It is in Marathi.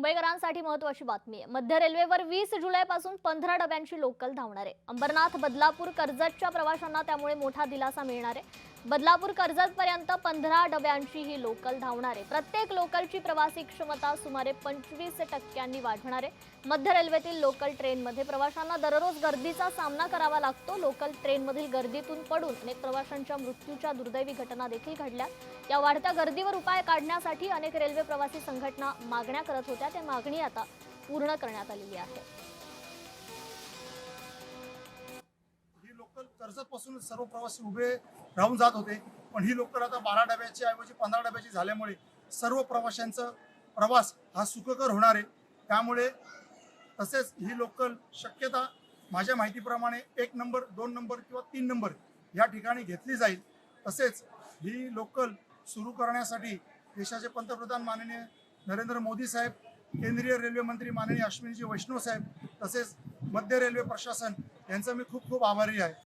मुंबईकरांसाठी महत्त्वाची बातमी आहे। मध्य रेल्वेवर 20 जुलैपासून 15 डब्यांची लोकल धावणार आहे। अंबरनाथ, बदलापूर, कर्जतच्या प्रवाशांना त्यामुळे मोठा दिलासा मिळणार आहे। बदलापूर कर्जत पर्यंत 15 डब्यांची ही लोकल धावणार आहे। प्रत्येक लोकलची प्रवासी क्षमता सुमारे 25% वाढणार आहे। मध्य रेल्वेतील लोकल ट्रेनमध्ये प्रवाशांना दररोज गर्दीचा सामना करावा लागतो। लोकल ट्रेनमधील गर्दीतून पडून अनेक प्रवाशांच्या मृत्यूच्या दुर्दैवी घटना देखील घडल्या। या वाढत्या गर्दीवर उपाय काढण्यासाठी अनेक रेल्वे प्रवासी संघटना मागण्या करत होत्या। त्या मागणी आता पूर्ण करण्यात आलेली आहे। ही लोकल कर्जत पासून सर्व प्रवासी उभे राहून जात होते, पण ही लोकल आता 12 डब्याची ऐवजी 15 डब्याची झाल्यामुळे सर्व प्रवाशांचा प्रवास हा सुखकर होणार आहे। त्यामुळे तसेच ही लोकल शक्यता माझ्या माहितीप्रमाणे 1 नंबर, 2 नंबर किंवा 3 नंबर या ठिकाणी घेतली जाईल। तसेच ही लोकल सुरू करण्यासाठी देशाचे पंतप्रधान माननीय नरेंद्र मोदी साहेब, केंद्रीय रेल्वे मंत्री माननीय अश्विनीजी वैष्णव साहेब तसेच मध्य रेल्वे प्रशासन यांचा मी खूप खूप आभारी आहे।